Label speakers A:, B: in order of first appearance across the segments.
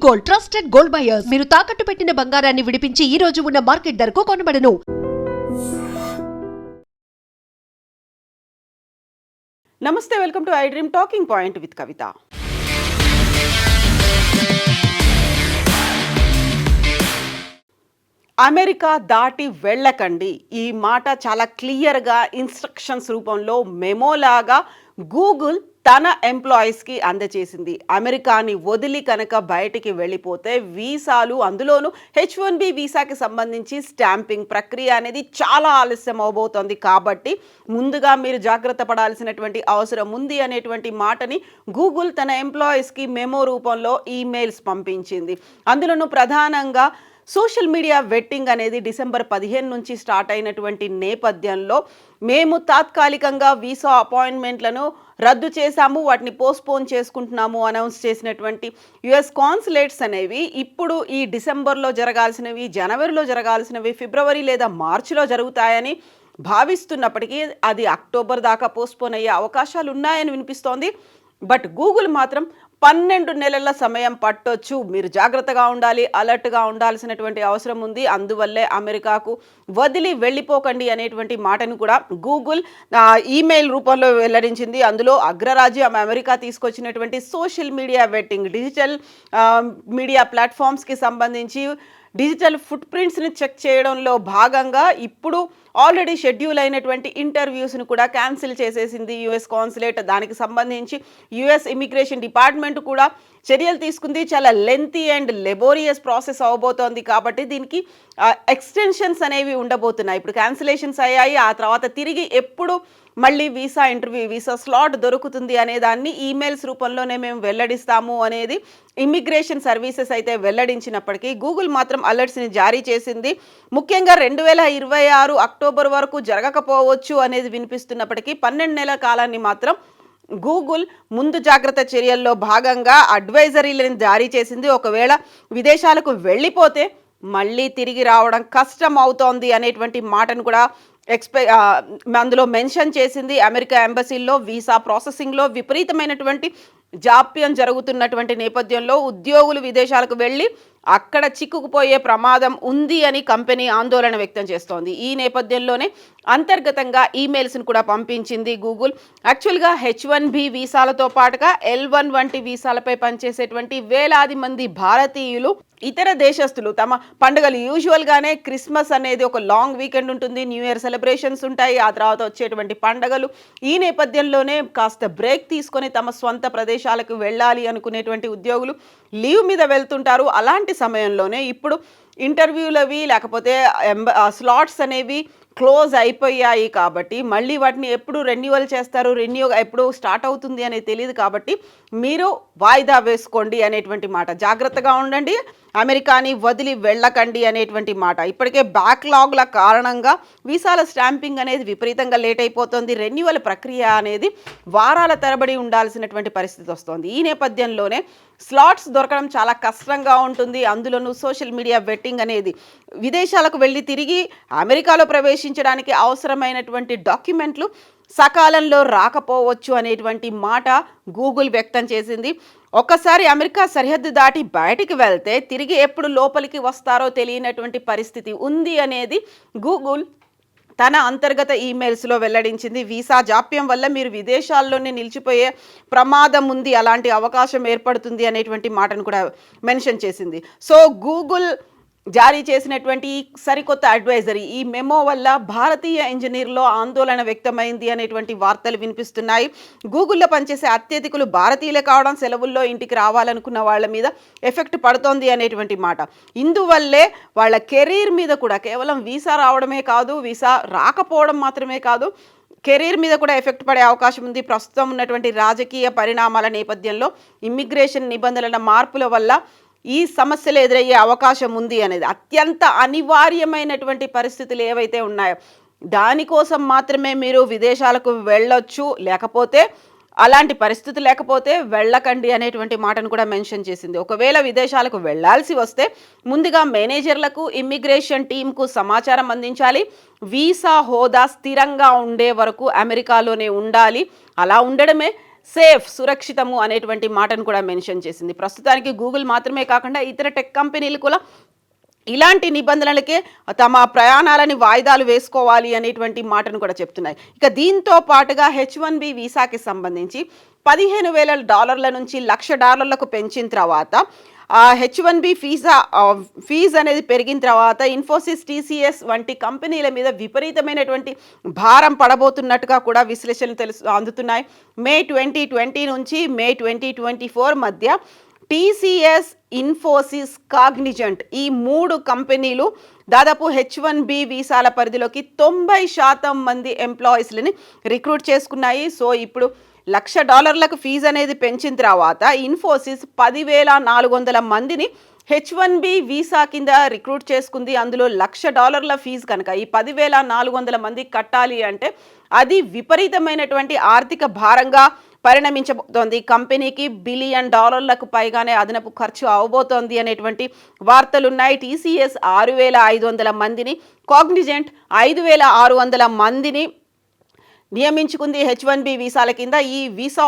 A: Gold, trusted gold buyers. మీరు తాకట్టు పెట్టిన బంగారాన్ని విడిపించి ఈ రోజు ఉన్న మార్కెట్ ధరకు కొనబడను.
B: నమస్తే, welcome to I dream talking point with Kavitha. America దాటి వెళ్ళకండి. ఈ మాట చాలా క్లియర్గా ఇన్స్ట్రక్షన్స్ రూపంలో మెమోలాగా గూగుల్ తన ఎంప్లాయీస్కి అందజేసింది. అమెరికాని వదిలి కనుక బయటికి వెళ్ళిపోతే వీసాలు, అందులోనూ H1B వీసాకి సంబంధించి స్టాంపింగ్ ప్రక్రియ అనేది చాలా ఆలస్యం అవబోతోంది. కాబట్టి ముందుగా మీరు జాగ్రత్త పడాల్సినటువంటి అవసరం ఉంది అనేటువంటి మాటని గూగుల్ తన ఎంప్లాయీస్కి మెమో రూపంలో ఈమెయిల్స్ పంపించింది. అందులోనూ ప్రధానంగా సోషల్ మీడియా వెట్టింగ్ అనేది డిసెంబర్ 15 నుంచి స్టార్ట్ అయినటువంటి నేపథ్యంలో మేము తాత్కాలికంగా వీసా అపాయింట్మెంట్లను రద్దు చేశాము, వాటిని పోస్ట్పోన్ చేసుకుంటున్నాము అనౌన్స్ చేసినటువంటి US కాన్సులేట్స్ అనేవి ఇప్పుడు ఈ డిసెంబర్లో జరగాల్సినవి, జనవరిలో జరగాల్సినవి ఫిబ్రవరి లేదా మార్చిలో జరుగుతాయని భావిస్తున్నప్పటికీ అది అక్టోబర్ దాకా పోస్ట్పోన్ అయ్యే అవకాశాలు ఉన్నాయని వినిపిస్తోంది. బట్ గూగుల్ మాత్రం 12 నెలల సమయం పట్టొచ్చు, మీరు జాగ్రత్తగా ఉండాలి, అలర్ట్గా ఉండాల్సినటువంటి అవసరం ఉంది, అందువల్లే అమెరికాకు వదిలి వెళ్ళిపోకండి అనేటువంటి మాటను కూడా గూగుల్ ఈమెయిల్ రూపంలో వెల్లడించింది. అందులో అగ్రరాజ్యం అమెరికా తీసుకొచ్చినటువంటి social media vetting, digital media ప్లాట్ఫామ్స్కి సంబంధించి డిజిటల్ ఫుట్ ప్రింట్స్ని చెక్ చేయడంలో భాగంగా ఇప్పుడు ఆల్రెడీ షెడ్యూల్ అయినటువంటి ఇంటర్వ్యూస్ను కూడా క్యాన్సిల్ చేసేసింది US కాన్సులేట్. దానికి సంబంధించి US ఇమిగ్రేషన్ డిపార్ట్మెంట్ కూడా చర్యలు తీసుకుంది. చాలా లెంతీ అండ్ లెబోరియస్ ప్రాసెస్ అవబోతోంది. కాబట్టి దీనికి ఎక్స్టెన్షన్స్ అనేవి ఉండబోతున్నాయి. ఇప్పుడు క్యాన్సిలేషన్స్ అయ్యాయి, ఆ తర్వాత తిరిగి ఎప్పుడు మళ్ళీ వీసా ఇంటర్వ్యూ, వీసా స్లాట్ దొరుకుతుంది అనే దాన్ని ఈమెయిల్స్ రూపంలోనే మేము వెల్లడిస్తాము అనేది ఇమిగ్రేషన్ సర్వీసెస్ అయితే వెల్లడించినప్పటికీ గూగుల్ మాత్రం అలర్ట్స్ని జారీ చేసింది. ముఖ్యంగా 2026 అక్టోబర్ వరకు జరగకపోవచ్చు అనేది వినిపిస్తున్నప్పటికీ 12 నెలల కాలాన్ని మాత్రం గూగుల్ ముందు జాగ్రత్త చర్యల్లో భాగంగా అడ్వైజరీలను జారీ చేసింది. ఒకవేళ విదేశాలకు వెళ్ళిపోతే మళ్ళీ తిరిగి రావడం కష్టం అవుతోంది అనేటువంటి మాటను కూడా అందులో మెన్షన్ చేసింది. అమెరికా ఎంబసీల్లో వీసా ప్రాసెసింగ్లో విపరీతమైనటువంటి జాప్యం జరుగుతున్నటువంటి నేపథ్యంలో ఉద్యోగులు విదేశాలకు వెళ్ళి అక్కడ చిక్కుకుపోయే ప్రమాదం ఉంది అని కంపెనీ ఆందోళన వ్యక్తం చేస్తోంది. ఈ నేపథ్యంలోనే అంతర్గతంగా ఈమెయిల్స్ని కూడా పంపించింది గూగుల్. యాక్చువల్గా H1B వీసాలతో పాటుగా L1 వంటి వీసాలపై పనిచేసేటువంటి వేలాది మంది భారతీయులు, ఇతర దేశస్తులు తమ పండుగలు, యూజువల్గానే క్రిస్మస్ అనేది ఒక లాంగ్ వీకెండ్ ఉంటుంది, న్యూ ఇయర్ సెలబ్రేషన్స్ ఉంటాయి, ఆ తర్వాత వచ్చేటువంటి పండుగలు. ఈ నేపథ్యంలోనే కాస్త బ్రేక్ తీసుకొని తమ స్వంత ప్రదేశాలకు వెళ్ళాలి అనుకునేటువంటి ఉద్యోగులు లీవ్ మీద వెళ్తుంటారు. అలాంటి సమయంలోనే ఇప్పుడు ఇంటర్వ్యూలవి లేకపోతే స్లాట్స్ అనేవి క్లోజ్ అయిపోయాయి. కాబట్టి మళ్ళీ వాటిని ఎప్పుడు రెన్యువల్ చేస్తారు, ఎప్పుడు స్టార్ట్ అవుతుంది అనేది తెలియదు. కాబట్టి మీరు వాయిదా వేసుకోండి అనేటువంటి మాట, జాగ్రత్తగా ఉండండి, అమెరికాని వదిలి వెళ్ళకండి అనేటువంటి మాట. ఇప్పటికే బ్యాక్లాగ్ల కారణంగా వీసాల స్టాంపింగ్ అనేది విపరీతంగా లేట్ అయిపోతుంది. రెన్యువల్ ప్రక్రియ అనేది వారాల తరబడి ఉండాల్సినటువంటి పరిస్థితి వస్తుంది. ఈ నేపథ్యంలోనే స్లాట్స్ దొరకడం చాలా కష్టంగా ఉంటుంది. అందులోనూ సోషల్ మీడియా వెట్టింగ్ అనేది విదేశాలకు వెళ్ళి తిరిగి అమెరికాలో ప్రవేశించడానికి అవసరమైనటువంటి డాక్యుమెంట్లు సకాలంలో రాకపోవచ్చు అనేటువంటి మాట గూగుల్ వ్యక్తం చేసింది. ఒక్కసారి అమెరికా సరిహద్దు దాటి బయటికి వెళ్తే తిరిగి ఎప్పుడు లోపలికి వస్తారో తెలియనటువంటి పరిస్థితి ఉంది అనేది గూగుల్ తన అంతర్గత ఈమెయిల్స్లో వెల్లడించింది. వీసా జాప్యం వల్ల మీరు విదేశాల్లోనే నిలిచిపోయే ప్రమాదం ఉంది, అలాంటి అవకాశం ఏర్పడుతుంది అనేటువంటి మాటను కూడా మెన్షన్ చేసింది. సో గూగుల్ జారీ చేసినటువంటి సరికొత్త అడ్వైజరీ, ఈ మెమో వల్ల భారతీయ ఇంజనీర్లో ఆందోళన వ్యక్తమైంది అనేటువంటి వార్తలు వినిపిస్తున్నాయి. గూగుల్లో పనిచేసే అత్యధికులు భారతీయులే కావడం, సెలవుల్లో ఇంటికి రావాలనుకున్న వాళ్ళ మీద ఎఫెక్ట్ పడుతోంది అనేటువంటి మాట. ఇందువల్లే వాళ్ళ కెరీర్ మీద కూడా కేవలం వీసా రావడమే కాదు, వీసా రాకపోవడం మాత్రమే కాదు, కెరీర్ మీద కూడా ఎఫెక్ట్ పడే అవకాశం ఉంది. ప్రస్తుతం ఉన్నటువంటి రాజకీయ పరిణామాల నేపథ్యంలో ఇమ్మిగ్రేషన్ నిబంధనల మార్పుల వల్ల ఈ సమస్యలు ఎదురయ్యే అవకాశం ఉంది అనేది, అత్యంత అనివార్యమైనటువంటి పరిస్థితులు ఏవైతే ఉన్నాయో దానికోసం మాత్రమే మీరు విదేశాలకు వెళ్ళొచ్చు, లేకపోతే అలాంటి పరిస్థితి లేకపోతే వెళ్ళకండి అనేటువంటి మాటను కూడా మెన్షన్ చేసింది. ఒకవేళ విదేశాలకు వెళ్ళాల్సి వస్తే ముందుగా మేనేజర్లకు, ఇమ్మిగ్రేషన్ టీంకు సమాచారం అందించాలి. వీసా హోదా స్థిరంగా ఉండే వరకు అమెరికాలోనే ఉండాలి. అలా ఉండడమే సేఫ్, సురక్షితము అనేటువంటి మాటను కూడా మెన్షన్ చేసింది. ప్రస్తుతానికి గూగుల్ మాత్రమే కాకుండా ఇతర టెక్ కంపెనీలు కూడా ఇలాంటి నిబంధనలకే తమ ప్రయాణాలని వాయిదాలు వేసుకోవాలి అనేటువంటి మాటను కూడా చెప్తున్నాయి. ఇక దీంతో పాటుగా H1B వీసాకి సంబంధించి $15,000 నుంచి $1,00,000 పెంచిన తర్వాత H1B ఫీజు అనేది పెరిగిన తర్వాత ఇన్ఫోసిస్, TCS వంటి కంపెనీల మీద విపరీతమైనటువంటి భారం పడబోతున్నట్టుగా కూడా విశ్లేషణలు అందుతున్నాయి. మే 2020 నుంచి మే 2024 మధ్య TCS, ఇన్ఫోసిస్, కాగ్నిజెంట్ ఈ 3 కంపెనీలు దాదాపు H1B వీసాల పరిధిలోకి 90% మంది ఎంప్లాయీస్లని రిక్రూట్ చేసుకున్నాయి. సో ఇప్పుడు $1,00,000 ఫీజు అనేది పెంచిన తర్వాత ఇన్ఫోసిస్ 10,400 మందిని H1B వీసా కింద రిక్రూట్ చేసుకుంది. అందులో $1,00,000 ఫీజు కనుక ఈ 10,400 మంది కట్టాలి అంటే అది విపరీతమైనటువంటి ఆర్థిక భారంగా పరిణమించబోతోంది. కంపెనీకి $1 బిలియన్ పైగానే అదనపు ఖర్చు అవబోతోంది అనేటువంటి వార్తలున్నాయి. TCS 6,500 మందిని, కాగ్నిజెంట్ 5,600 మందిని నియమించుకుంది H1B వీసాల కింద. ఈ వీసా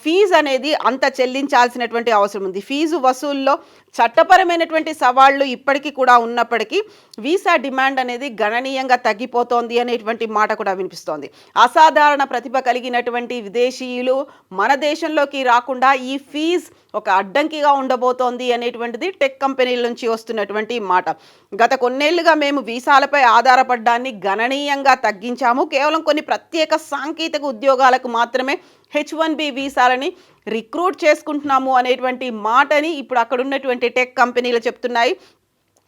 B: ఫీజు అనేది అంత చెల్లించాల్సినటువంటి అవసరం ఉంది. ఫీజు వసూల్లో చట్టపరమైనటువంటి సవాళ్లు ఇప్పటికీ కూడా ఉన్నప్పటికీ వీసా డిమాండ్ అనేది గణనీయంగా తగ్గిపోతోంది అనేటువంటి మాట కూడా వినిపిస్తోంది. అసాధారణ ప్రతిభ కలిగినటువంటి విదేశీయులు మన దేశంలోకి రాకుండా ఈ ఫీజు ఒక అడ్డంకిగా ఉండబోతోంది అనేటువంటిది టెక్ కంపెనీల నుంచి వస్తున్నటువంటి మాట. గత కొన్నేళ్లుగా మేము వీసాలపై ఆధారపడ్డాన్ని గణనీయంగా తగ్గించాము. కేవలం కొన్ని ప్రత్యేక సాంకేతిక ఉద్యోగాలకు మాత్రమే H1B వీసాలని రిక్రూట్ చేసుకుంటున్నాము అనేటువంటి మాటని ఇప్పుడు అక్కడ ఉన్నటువంటి టెక్ కంపెనీలు చెప్తున్నాయి.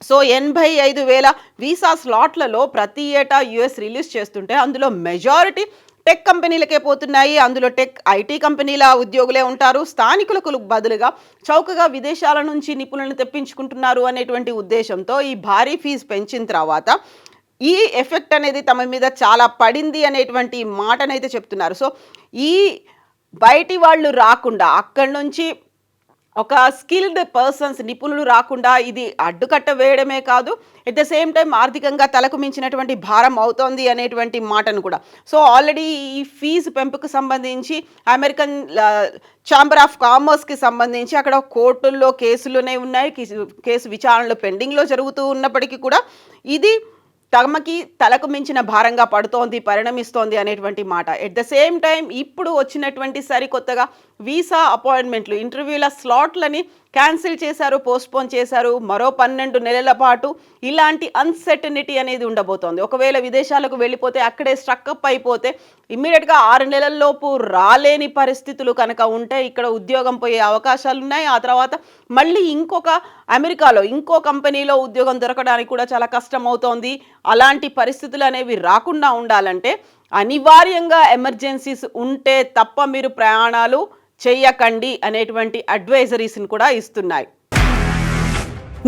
B: సో 85,000 వీసా స్లాట్లలో ప్రతి ఏటా US రిలీజ్ చేస్తుంటే అందులో మెజారిటీ టెక్ కంపెనీలకే పోతున్నాయి. అందులో ఐటీ కంపెనీల ఉద్యోగులే ఉంటారు. స్థానికులకు బదులుగా చౌకగా విదేశాల నుంచి నిపుణులను తెప్పించుకుంటున్నారు అనేటువంటి ఉద్దేశంతో ఈ భారీ ఫీజు పెంచిన తర్వాత ఈ ఎఫెక్ట్ అనేది తమ మీద చాలా పడింది అనేటువంటి మాటనైతే చెప్తున్నారు. సో ఈ బయటి వాళ్ళు రాకుండా, అక్కడి నుంచి ఒక స్కిల్డ్ పర్సన్స్, నిపుణులు రాకుండా ఇది అడ్డుకట్ట వేయడమే కాదు, ఎట్ ద సేమ్ టైం ఆర్థికంగా తలకు మించినటువంటి భారం అవుతోంది అనేటువంటి మాటను కూడా. సో ఆల్రెడీ ఈ ఫీజు పెంపుకు సంబంధించి అమెరికన్ ఛాంబర్ ఆఫ్ కామర్స్కి సంబంధించి అక్కడ కోర్టుల్లో కేసులునే ఉన్నాయి. కేసు విచారణలు పెండింగ్లో జరుగుతూ ఉన్నప్పటికీ కూడా ఇది తమకి తలకు మించిన భారంగా పరిణమిస్తోంది అనేటువంటి మాట. ఎట్ ద సేమ్ టైం ఇప్పుడు వచ్చినటువంటి సరికొత్తగా వీసా అపాయింట్మెంట్లు, ఇంటర్వ్యూల స్లాట్లని క్యాన్సిల్ చేశారు, పోస్ట్పోన్ చేశారు. మరో 12 నెలల పాటు ఇలాంటి అన్సర్టనిటీ అనేది ఉండబోతోంది. ఒకవేళ విదేశాలకు వెళ్ళిపోతే అక్కడే స్ట్రక్అప్ అయిపోతే ఇమ్మీడియట్గా 6 నెలల్లోపు రాలేని పరిస్థితులు కనుక ఉంటే ఇక్కడ ఉద్యోగం పోయే అవకాశాలు ఉన్నాయి. ఆ తర్వాత మళ్ళీ అమెరికాలో ఇంకో కంపెనీలో ఉద్యోగం దొరకడానికి కూడా చాలా కష్టం అవుతోంది. అలాంటి పరిస్థితులు అనేవి రాకుండా ఉండాలంటే అనివార్యంగా ఎమర్జెన్సీస్ ఉంటే తప్ప మీరు ప్రయాణాలు చేయకండి అనేటువంటి అడ్వైజరీస్ని కూడా ఇస్తున్నాయి.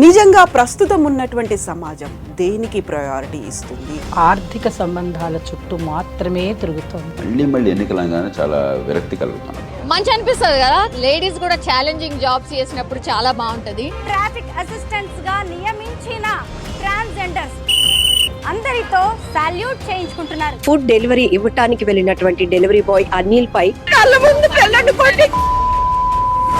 B: నిజంగా ప్రస్తుతం ఉన్నటువంటి సమాజం దేనికి ప్రయారిటీ ఇస్తుంది?
C: ఆర్థిక సంబంధాల చుట్టూ మాత్రమే తిరుగుతుంది.
D: మళ్ళీ ఎన్నికలంగానే చాలా విరక్తి కలుగుతాను.
E: మంచి అనిపిస్తుంది కదా, లేడీస్ కూడా ఛాలెంజింగ్ జాబ్స్ చేసినప్పుడు చాలా బాగుంటది.
F: ట్రాఫిక్ అసిస్టెంట్స్ గా నియమించిన ట్రాన్స్జెండర్స్ అందరితో సాల్యూట్ చేయించుకుంటున్నారు.
G: ఫుడ్ డెలివరీ ఇవ్వటానికి వెళ్ళినటువంటి డెలివరీ బాయ్ అనిల్ పై
F: కళ్ళ ముందు